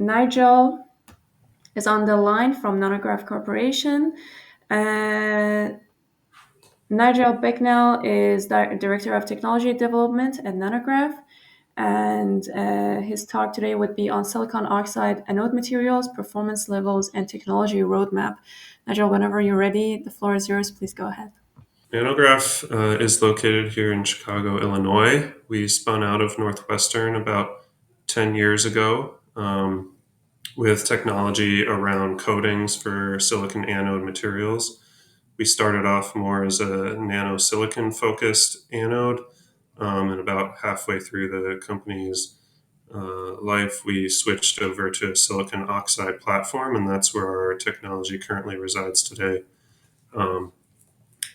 Nigel is on the line from NanoGraf Corporation. Nigel Becknell is Director of Technology Development at NanoGraf, and his talk today would be on silicon oxide anode materials, performance levels, and technology roadmap. Nigel, whenever you're ready, the floor is yours. Please go ahead. NanoGraf is located here in Chicago, Illinois. We spun out of Northwestern about 10 years ago with technology around coatings for silicon anode materials. We started off more as a nanosilicon focused anode, and about halfway through the company's life, we switched over to a silicon oxide platform, and that's where our technology currently resides today.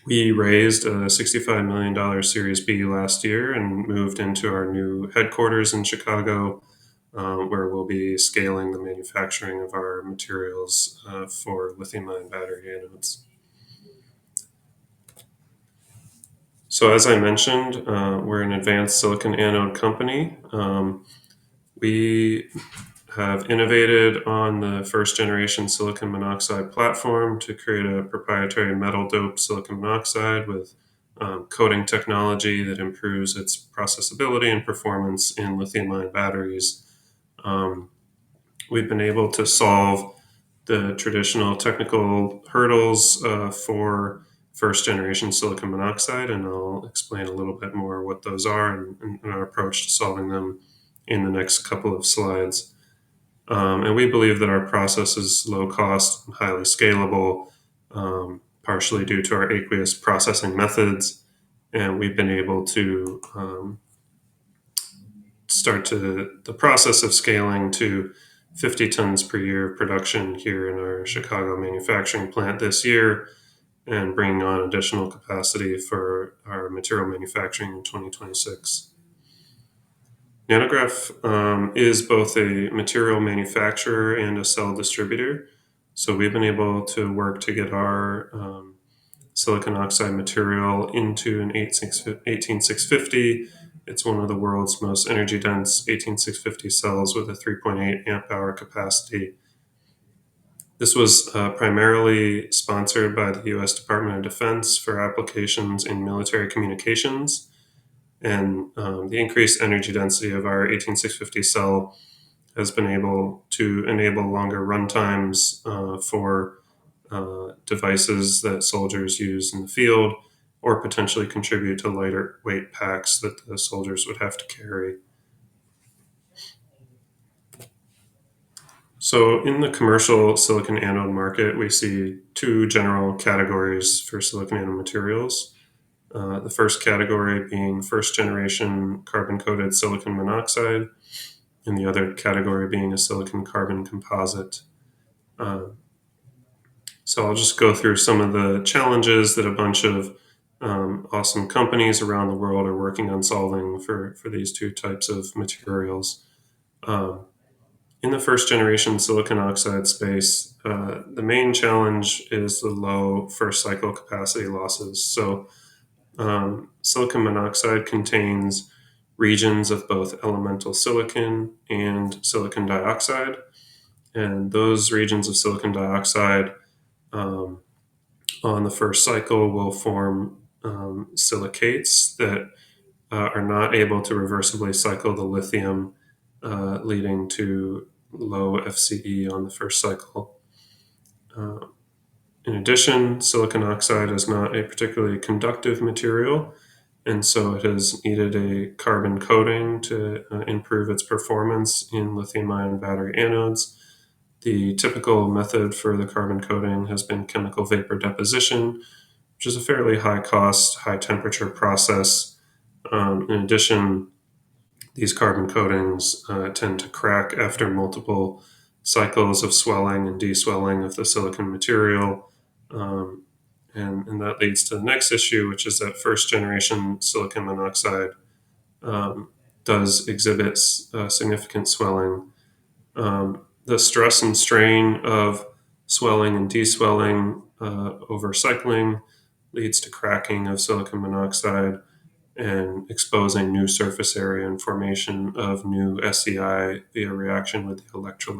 We raised a $65 million Series B last year and moved into our new headquarters in Chicago, where we'll be scaling the manufacturing of our materials for lithium-ion battery anodes. So as I mentioned, we're an advanced silicon anode company. We have innovated on the first generation silicon monoxide platform to create a proprietary metal doped silicon monoxide with coating technology that improves its processability and performance in lithium-ion batteries. We've been able to solve the traditional technical hurdles for first generation silicon monoxide, and I'll explain a little bit more what those are and our approach to solving them in the next couple of slides. And we believe that our process is low cost and highly scalable, partially due to our aqueous processing methods. And we've been able to start the process of scaling to 50 tons per year of production here in our Chicago manufacturing plant this year, and bringing on additional capacity for our material manufacturing in 2026. NanoGraf is both a material manufacturer and a cell distributor. So we've been able to work to get our silicon oxide material into an 18650. It's one of the world's most energy dense 18650 cells with a 3.8 amp hour capacity. This was primarily sponsored by the US Department of Defense for applications in military communications. And the increased energy density of our 18650 cell has been able to enable longer runtimes for devices that soldiers use in the field, or potentially contribute to lighter weight packs that the soldiers would have to carry. So in the commercial silicon anode market, we see two general categories for silicon anode materials. The first category being first generation carbon coated silicon monoxide, and the other category being a silicon carbon composite. So I'll just go through some of the challenges that a bunch of awesome companies around the world are working on solving for these two types of materials. In the first generation silicon oxide space, the main challenge is the low first cycle capacity losses. So silicon monoxide contains regions of both elemental silicon and silicon dioxide. And those regions of silicon dioxide on the first cycle will form silicates that are not able to reversibly cycle the lithium, leading to low FCE on the first cycle. In addition, silicon oxide is not a particularly conductive material, and so it has needed a carbon coating to improve its performance in lithium-ion battery anodes. The typical method for the carbon coating has been chemical vapor deposition, which is a fairly high-cost, high-temperature process. In addition, these carbon coatings tend to crack after multiple cycles of swelling and deswelling of the silicon material. And that leads to the next issue, which is that first generation silicon monoxide does exhibit significant swelling. The stress and strain of swelling and deswelling over cycling leads to cracking of silicon monoxide and exposing new surface area and formation of new SEI via reaction with the electrolyte.